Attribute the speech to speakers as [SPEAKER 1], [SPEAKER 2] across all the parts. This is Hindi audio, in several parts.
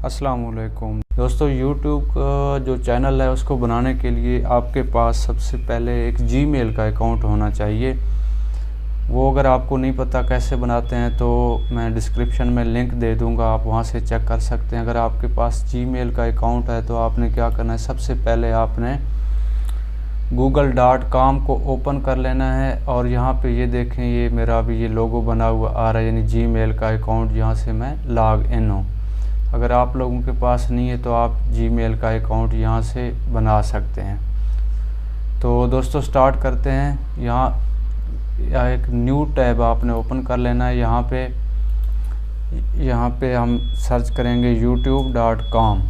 [SPEAKER 1] अस्सलाम वालेकुम दोस्तों। YouTube का जो चैनल है उसको बनाने के लिए आपके पास सबसे पहले एक Gmail का अकाउंट होना चाहिए। वो अगर आपको नहीं पता कैसे बनाते हैं तो मैं डिस्क्रिप्शन में लिंक दे दूंगा, आप वहां से चेक कर सकते हैं। अगर आपके पास Gmail का अकाउंट है तो आपने क्या करना है, सबसे पहले आपने google.com को ओपन कर लेना है और यहाँ पे ये देखें, ये मेरा अभी ये लोगो बना हुआ आ रहा है, यानी Gmail का अकाउंट जहाँ से मैं लॉग इन हूँ। अगर आप लोगों के पास नहीं है तो आप Gmail का अकाउंट यहाँ से बना सकते हैं। तो दोस्तों स्टार्ट करते हैं। यहाँ एक न्यू टैब आपने ओपन कर लेना है। यहाँ पे हम सर्च करेंगे youtube.com।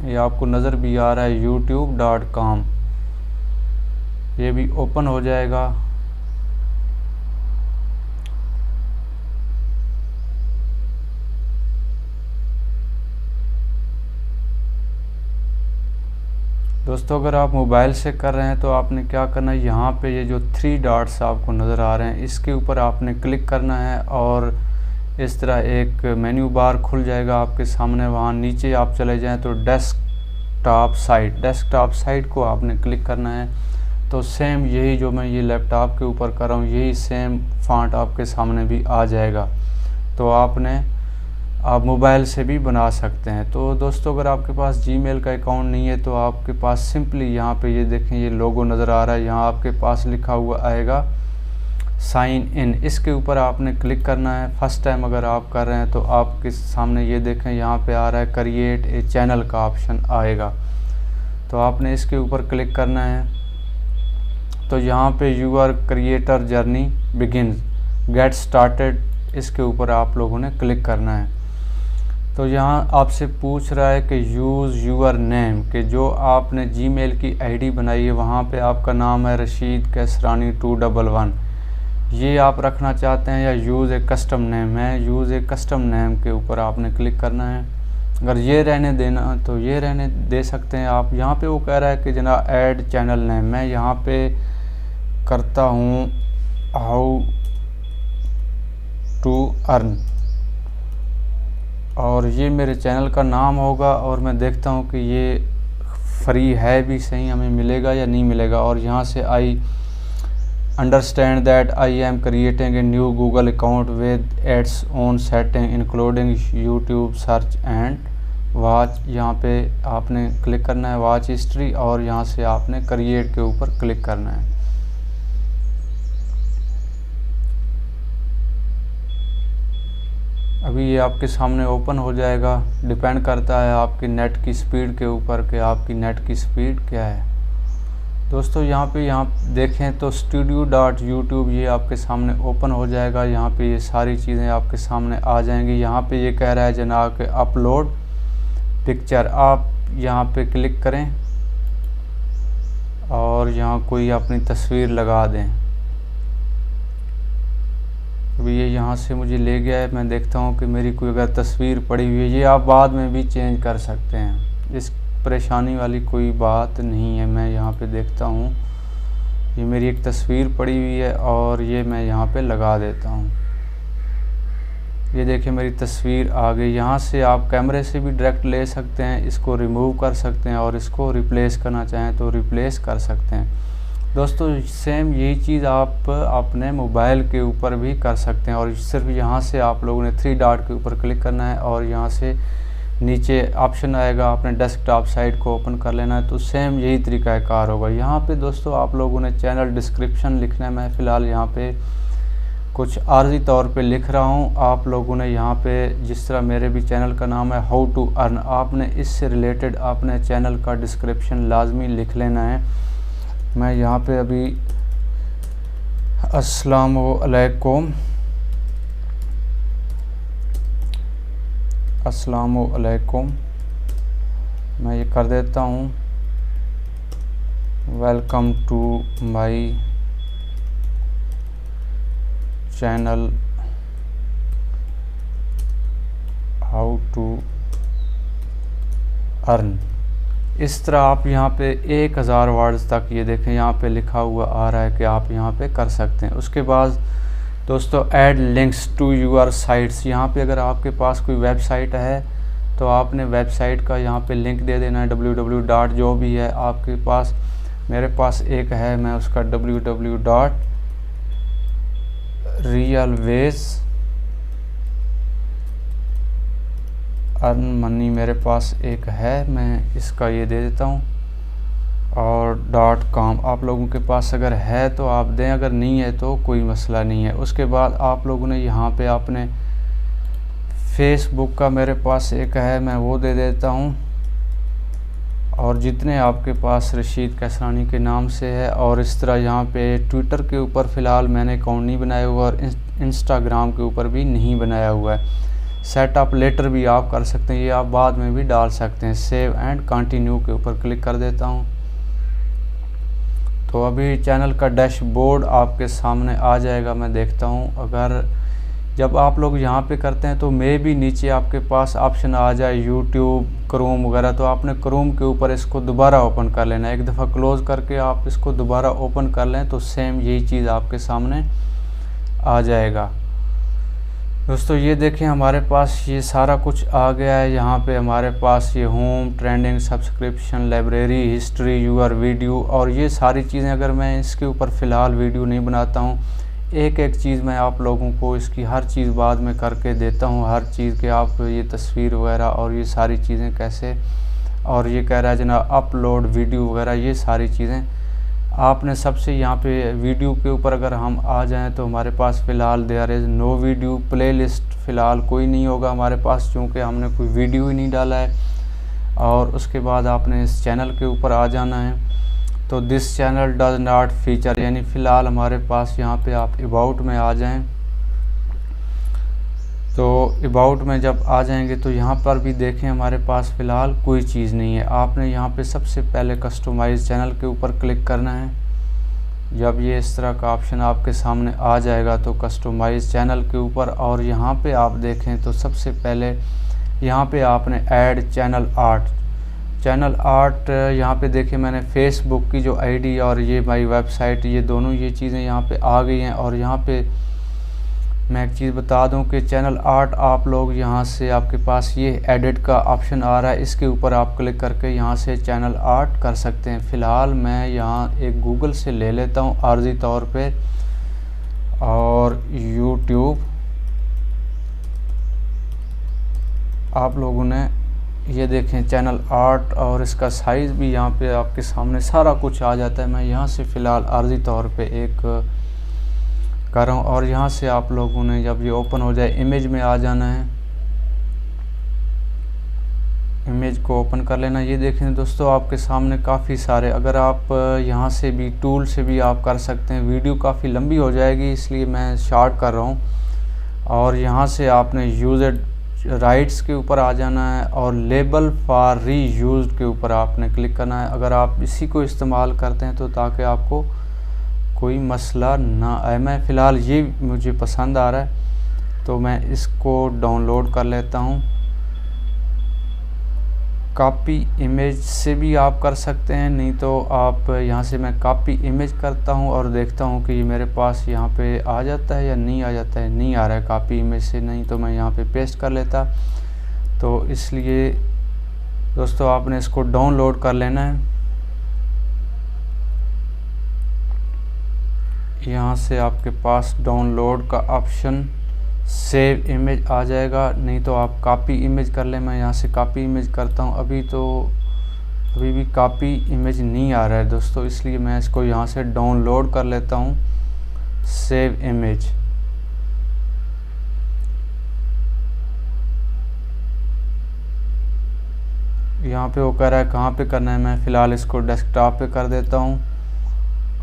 [SPEAKER 1] ये आपको नज़र भी आ रहा है youtube.com, ये भी ओपन हो जाएगा। दोस्तों अगर आप मोबाइल से कर रहे हैं तो आपने क्या करना है, यहाँ पे ये जो 3 डॉट्स आपको नज़र आ रहे हैं इसके ऊपर आपने क्लिक करना है और इस तरह एक मेन्यू बार खुल जाएगा आपके सामने। वहाँ नीचे आप चले जाएं तो डेस्कटॉप साइट को आपने क्लिक करना है। तो सेम यही जो मैं ये लैपटॉप के ऊपर कर रहा हूँ यही सेम फॉन्ट आपके सामने भी आ जाएगा। तो आप मोबाइल से भी बना सकते हैं। तो दोस्तों अगर आपके पास Gmail का अकाउंट नहीं है तो आपके पास सिंपली यहाँ पे ये देखें, ये लोगो नज़र आ रहा है, यहाँ आपके पास लिखा हुआ आएगा साइन इन। इसके ऊपर आपने क्लिक करना है। फर्स्ट टाइम अगर आप कर रहे हैं तो आपके सामने ये देखें, यहाँ पे आ रहा है क्रिएट ए चैनल का ऑप्शन आएगा, तो आपने इसके ऊपर क्लिक करना है। तो यहाँ पे your creator journey begins, get started, इसके ऊपर आप लोगों ने क्लिक करना है। तो यहाँ आपसे पूछ रहा है कि यूज़ यूर नेम, कि जो आपने Gmail की आईडी बनाई है वहाँ पे आपका नाम है रशीद कैसरानी 211, ये आप रखना चाहते हैं या यूज़ ए कस्टम नेम है। यूज़ ए कस्टम नेम के ऊपर आपने क्लिक करना है। अगर ये रहने देना तो ये रहने दे सकते हैं आप। यहाँ पे वो कह रहा है कि जनाब ऐड चैनल नेम, मैं यहाँ पे करता हूँ हाउ टू अर्न, और ये मेरे चैनल का नाम होगा और मैं देखता हूँ कि ये फ्री है भी सही, हमें मिलेगा या नहीं मिलेगा। और यहाँ से I understand that I am creating a new Google account with ads on setting including YouTube search and watch, यहाँ पे आपने क्लिक करना है वॉच हिस्ट्री और यहाँ से आपने क्रिएट के ऊपर क्लिक करना है। अभी ये आपके सामने ओपन हो जाएगा। डिपेंड करता है आपकी नेट की स्पीड के ऊपर कि आपकी नेट की स्पीड क्या है। दोस्तों यहाँ देखें तो studio.youtube ये आपके सामने ओपन हो जाएगा। यहाँ पे ये सारी चीज़ें आपके सामने आ जाएंगी। यहाँ पे ये कह रहा है जनाब कि अपलोड पिक्चर, आप यहाँ पे क्लिक करें और यहाँ कोई अपनी तस्वीर लगा दें। अभी ये यहाँ से मुझे ले गया है, मैं देखता हूँ कि मेरी कोई अगर तस्वीर पड़ी हुई है, ये आप बाद में भी चेंज कर सकते हैं, इस परेशानी वाली कोई बात नहीं है। मैं यहाँ पे देखता हूँ ये मेरी एक तस्वीर पड़ी हुई है और ये मैं यहाँ पे लगा देता हूँ। ये देखिए मेरी तस्वीर आ गई। यहाँ से आप कैमरे से भी डायरेक्ट ले सकते हैं, इसको रिमूव कर सकते हैं और इसको रिप्लेस करना चाहें तो रिप्लेस कर सकते हैं। दोस्तों सेम यही चीज़ आप अपने मोबाइल के ऊपर भी कर सकते हैं। और सिर्फ यहाँ से आप लोगों ने 3 डॉट के ऊपर क्लिक करना है और यहाँ से नीचे ऑप्शन आएगा, आपने डेस्कटॉप साइट को ओपन कर लेना है। तो सेम यही तरीक़ाकार होगा। यहाँ पे दोस्तों आप लोगों ने चैनल डिस्क्रिप्शन लिखना है। मैं फ़िलहाल यहाँ पे कुछ आर्जी तौर पे लिख रहा हूँ। आप लोगों ने यहाँ पे जिस तरह मेरे भी चैनल का नाम है हाउ टू अर्न, आपने इससे रिलेटेड अपने चैनल का डिस्क्रिप्शन लाजमी लिख लेना है। मैं यहाँ पे अभी अस्सलामु अलैकुम मैं ये कर देता हूँ। Welcome to my channel how to earn. इस तरह आप यहाँ पे 1000 वर्ड्स तक ये देखें यहाँ पे लिखा हुआ आ रहा है कि आप यहाँ पे कर सकते हैं। उसके बाद दोस्तों add links to your sites, यहाँ पे अगर आपके पास कोई वेबसाइट है तो आपने वेबसाइट का यहाँ पे लिंक दे देना है www. जो भी है आपके पास, मेरे पास एक है, मैं उसका www.realways.earn-money मेरे पास एक है, मैं इसका ये दे देता हूँ। और .com आप लोगों के पास अगर है तो आप दें, अगर नहीं है तो कोई मसला नहीं है। उसके बाद आप लोगों ने यहाँ पे आपने फेसबुक का मेरे पास एक है, मैं वो दे देता हूँ। और जितने आपके पास रशीद कैसरानी के नाम से है, और इस तरह यहाँ पे ट्विटर के ऊपर फ़िलहाल मैंने अकाउंट नहीं बनाया हुआ और इंस्टाग्राम के ऊपर भी नहीं बनाया हुआ है। सेटअप लेटर भी आप कर सकते हैं, ये आप बाद में भी डाल सकते हैं। सेव एंड कंटिन्यू के ऊपर क्लिक कर देता हूँ। तो अभी चैनल का डैशबोर्ड आपके सामने आ जाएगा, मैं देखता हूँ। अगर जब आप लोग यहाँ पे करते हैं तो मे भी नीचे आपके पास ऑप्शन आ जाए यूट्यूब, क्रोम वगैरह, तो आपने क्रोम के ऊपर इसको दोबारा ओपन कर लेना है। एक दफ़ा क्लोज़ करके आप इसको दोबारा ओपन कर लें तो सेम यही चीज़ आपके सामने आ जाएगा। दोस्तों ये देखें, हमारे पास ये सारा कुछ आ गया है। यहाँ पे हमारे पास ये home, trending, subscription, library, history, your video, और ये सारी चीज़ें अगर मैं इसके ऊपर फ़िलहाल वीडियो नहीं बनाता हूँ, एक एक चीज़ मैं आप लोगों को इसकी हर चीज़ बाद में करके देता हूँ। हर चीज़ के आप ये तस्वीर वगैरह और ये सारी चीज़ें कैसे, और ये कह रहा है जनाब अपलोड वीडियो वगैरह, ये सारी चीज़ें आपने सबसे यहाँ पे वीडियो के ऊपर अगर हम आ जाएं तो हमारे पास फ़िलहाल there is no video playlist, फ़िलहाल कोई नहीं होगा हमारे पास, क्योंकि हमने कोई वीडियो ही नहीं डाला है। और उसके बाद आपने इस चैनल के ऊपर आ जाना है, तो this channel does not feature, यानी फ़िलहाल हमारे पास यहाँ पे आप अबाउट में आ जाएं। तो अबाउट में जब आ जाएंगे तो यहाँ पर भी देखें हमारे पास फ़िलहाल कोई चीज़ नहीं है। आपने यहाँ पे सबसे पहले कस्टमाइज़ चैनल के ऊपर क्लिक करना है। जब ये इस तरह का ऑप्शन आपके सामने आ जाएगा तो कस्टमाइज़ चैनल के ऊपर, और यहाँ पे आप देखें तो सबसे पहले यहाँ पे आपने ऐड चैनल आर्ट, यहाँ पे देखें मैंने फेसबुक की जो आईडी और ये माई वेबसाइट, ये दोनों ये चीज़ें यहाँ पे आ गई हैं। और यहाँ पे मैं एक चीज़ बता दूं कि चैनल आर्ट आप लोग यहाँ से, आपके पास ये एडिट का ऑप्शन आ रहा है, इसके ऊपर आप क्लिक करके यहाँ से चैनल आर्ट कर सकते हैं। फ़िलहाल मैं यहाँ एक गूगल से ले लेता हूँ आर्जी तौर पे, और यूट्यूब आप लोगों ने ये देखें चैनल आर्ट, और इसका साइज़ भी यहाँ पे आपके सामने सारा कुछ आ जाता है। मैं यहाँ से फ़िलहाल आर्जी तौर पे एक कर रहा हूँ, और यहाँ से आप लोगों ने जब ये ओपन हो जाए इमेज में आ जाना है, इमेज को ओपन कर लेना। ये देखें दोस्तों आपके सामने काफ़ी सारे, अगर आप यहाँ से भी टूल से भी आप कर सकते हैं। वीडियो काफ़ी लंबी हो जाएगी इसलिए मैं शॉर्ट कर रहा हूँ। और यहाँ से आपने यूज़र राइट्स के ऊपर आ जाना है, और लेबल फॉर री यूज्ड के ऊपर आपने क्लिक करना है। अगर आप इसी को इस्तेमाल करते हैं तो ताकि आपको कोई मसला ना आए। मैं फ़िलहाल ये मुझे पसंद आ रहा है तो मैं इसको डाउनलोड कर लेता हूँ। कॉपी इमेज से भी आप कर सकते हैं, नहीं तो आप यहाँ से मैं कॉपी इमेज करता हूँ और देखता हूँ कि ये मेरे पास यहाँ पे आ जाता है या नहीं आ जाता है। नहीं आ रहा है कॉपी इमेज से, नहीं तो मैं यहाँ पे पेस्ट कर लेता। तो इसलिए दोस्तों आपने इसको डाउनलोड कर लेना है। यहाँ से आपके पास डाउनलोड का ऑप्शन सेव इमेज आ जाएगा, नहीं तो आप कॉपी इमेज कर लें। मैं यहाँ से कॉपी इमेज करता हूँ। अभी भी कॉपी इमेज नहीं आ रहा है दोस्तों, इसलिए मैं इसको यहाँ से डाउनलोड कर लेता हूँ सेव इमेज। यहाँ पे वो कह रहा है कहाँ पे करना है, मैं फ़िलहाल इसको डेस्कटॉप पे कर देता हूँ।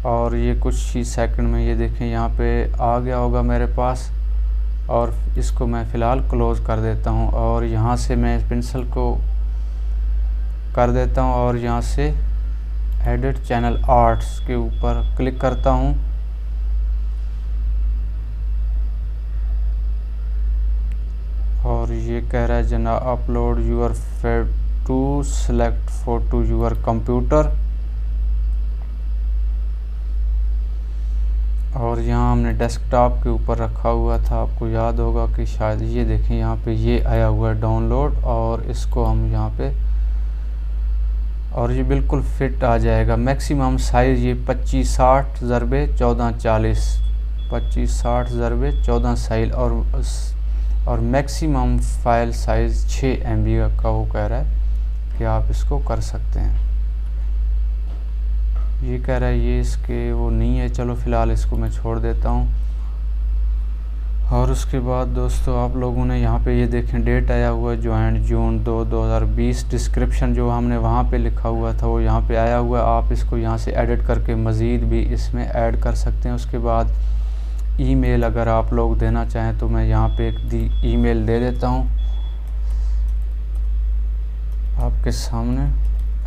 [SPEAKER 1] और ये कुछ ही सेकंड में ये देखें यहाँ पे आ गया होगा मेरे पास, और इसको मैं फ़िलहाल क्लोज़ कर देता हूँ। और यहाँ से मैं पेंसिल को कर देता हूँ और यहाँ से एडिट चैनल आर्ट्स के ऊपर क्लिक करता हूँ। और ये कह रहा है जना upload your photo, select photo your computer. और यहाँ हमने डेस्कटॉप के ऊपर रखा हुआ था, आपको याद होगा कि शायद ये देखें यहाँ पे ये आया हुआ है डाउनलोड, और इसको हम यहाँ पे, और ये बिल्कुल फिट आ जाएगा। मैक्सिमम साइज़ ये 2560 ज़रबे 1440, 2560 ज़रबे 14 साइज, और मैक्सिमम फाइल साइज़ 6 MB का वो कह रहा है कि आप इसको कर सकते हैं। ये कह रहा है ये इसके वो नहीं है, चलो फ़िलहाल इसको मैं छोड़ देता हूँ। और उसके बाद दोस्तों आप लोगों ने यहाँ पे ये देखें डेट आया हुआ है, ज्वाइंट जून 2020। डिस्क्रिप्शन जो हमने वहाँ पे लिखा हुआ था वो यहाँ पे आया हुआ है। आप इसको यहाँ से एडिट करके मज़ीद भी इसमें ऐड कर सकते हैं। उसके बाद ईमेल अगर आप लोग देना चाहें तो मैं यहाँ पे एक ईमेल दे देता हूँ आपके सामने,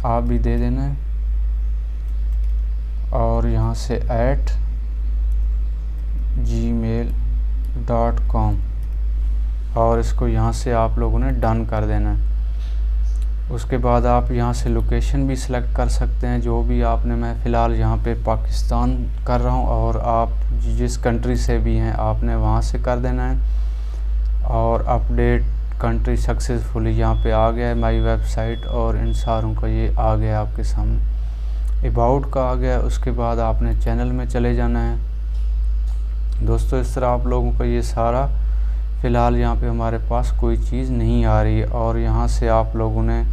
[SPEAKER 1] आप भी दे देना है। और यहाँ से @gmail.com, और इसको यहाँ से आप लोगों ने डन कर देना है। उसके बाद आप यहाँ से लोकेशन भी सिलेक्ट कर सकते हैं, जो भी आपने, मैं फ़िलहाल यहाँ पे पाकिस्तान कर रहा हूँ, और आप जिस कंट्री से भी हैं आपने वहाँ से कर देना है। और अपडेट कंट्री सक्सेसफुली यहाँ पे आ गया है, माई वेबसाइट और इन सारों का ये आ गया आपके सामने। अबाउट का आ गया। उसके बाद आपने चैनल में चले जाना है दोस्तों। इस तरह आप लोगों का ये सारा, फ़िलहाल यहाँ पे हमारे पास कोई चीज़ नहीं आ रही है। और यहाँ से आप लोगों ने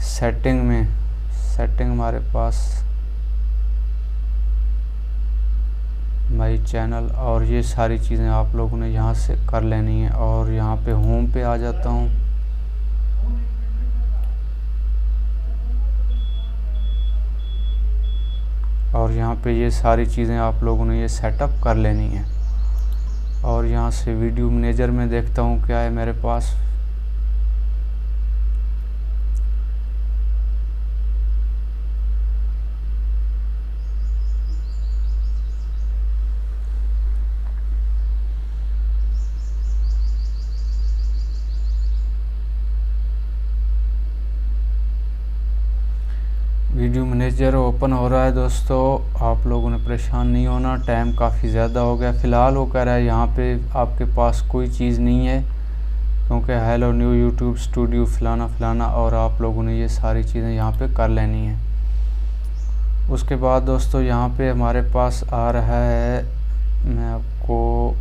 [SPEAKER 1] सेटिंग हमारे पास माई चैनल, और ये सारी चीज़ें आप लोगों ने यहाँ से कर लेनी है। और यहाँ पे होम पे आ जाता हूँ। और यहाँ पे ये सारी चीज़ें आप लोगों ने ये सेटअप कर लेनी है। और यहाँ से वीडियो मैनेजर में देखता हूँ क्या है मेरे पास। वीडियो मैनेजर ओपन हो रहा है दोस्तों। आप लोगों ने परेशान नहीं होना, टाइम काफ़ी ज़्यादा हो गया। फ़िलहाल वो कह रहा है यहाँ पे आपके पास कोई चीज़ नहीं है, क्योंकि हेलो न्यू यूट्यूब स्टूडियो फलाना फलाना, और आप लोगों ने ये सारी चीज़ें यहाँ पे कर लेनी है। उसके बाद दोस्तों यहाँ पे हमारे पास आ रहा है, मैं आपको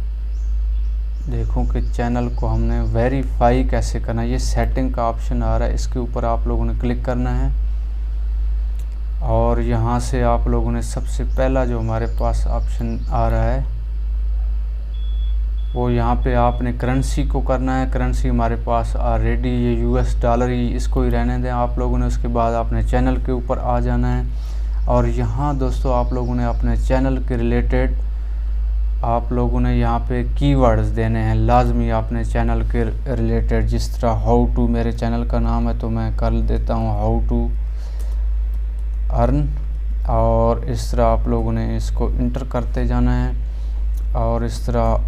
[SPEAKER 1] देखूँ कि चैनल को हमने वेरीफाई कैसे करना है। ये सेटिंग का ऑप्शन आ रहा है, इसके ऊपर आप लोगों ने क्लिक करना है। और यहाँ से आप लोगों ने सबसे पहला जो हमारे पास ऑप्शन आ रहा है वो यहाँ पे आपने करेंसी को करना है। करेंसी हमारे पास ऑलरेडी ये US डॉलर ही, इसको ही रहने दें आप लोगों ने। उसके बाद आपने चैनल के ऊपर आ जाना है। और यहाँ दोस्तों आप लोगों ने अपने चैनल के रिलेटेड आप लोगों ने यहाँ पे कीवर्ड्स देने हैं लाजमी अपने चैनल के रिलेटेड। जिस तरह हाउ टू, मेरे चैनल का नाम है तो मैं कर देता हूँ हाउ टू अर्न, और इस तरह आप लोगों ने इसको इंटर करते जाना है। और इस तरह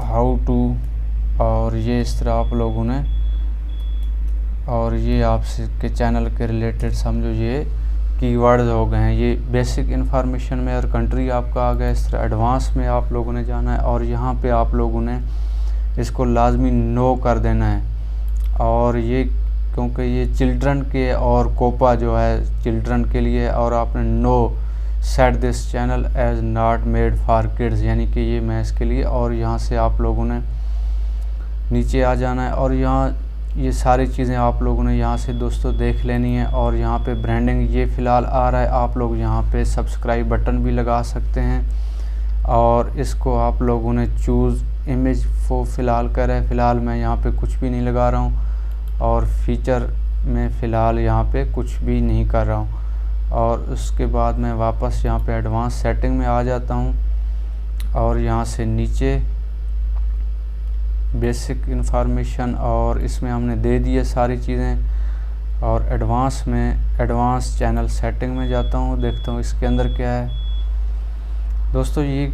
[SPEAKER 1] हाउ टू, और ये इस तरह आप लोगों ने, और ये आपके चैनल के रिलेटेड समझो ये कीवर्ड्स हो गए हैं। ये बेसिक इन्फॉर्मेशन में और कंट्री आपका आ गया। इस तरह एडवांस में आप लोगों ने जाना है, और यहाँ पे आप लोगों ने इसको लाजमी नो कर देना है। और ये क्योंकि ये चिल्ड्रन के और कोपा जो है चिल्ड्रन के लिए, और आपने no set this channel as not made for kids, यानी कि ये मैं इसके लिए। और यहाँ से आप लोगों ने नीचे आ जाना है, और यहाँ ये सारी चीज़ें आप लोगों ने यहाँ से दोस्तों देख लेनी है। और यहाँ पे ब्रांडिंग ये फ़िलहाल आ रहा है, आप लोग यहाँ पे सब्सक्राइब बटन भी लगा सकते हैं। और इसको आप लोगों ने चूज़ इमेज वो फ़िलहाल कर रहा है। फ़िलहाल मैं यहाँ पे कुछ भी नहीं लगा रहा हूँ, और फीचर में फ़िलहाल यहाँ पे कुछ भी नहीं कर रहा हूँ। और उसके बाद मैं वापस यहाँ पे एडवांस सेटिंग में आ जाता हूँ, और यहाँ से नीचे बेसिक इन्फॉर्मेशन, और इसमें हमने दे दिए सारी चीज़ें। और एडवांस में एडवांस चैनल सेटिंग में जाता हूँ, देखता हूँ इसके अंदर क्या है। दोस्तों ये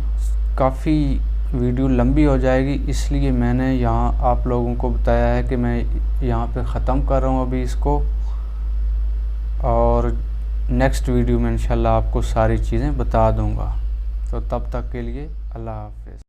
[SPEAKER 1] काफ़ी वीडियो लंबी हो जाएगी, इसलिए मैंने यहाँ आप लोगों को बताया है कि मैं यहाँ पे ख़त्म कर रहा हूँ अभी इसको। और नेक्स्ट वीडियो में इंशाल्लाह आपको सारी चीज़ें बता दूँगा। तो तब तक के लिए अल्लाह हाफ़िज़।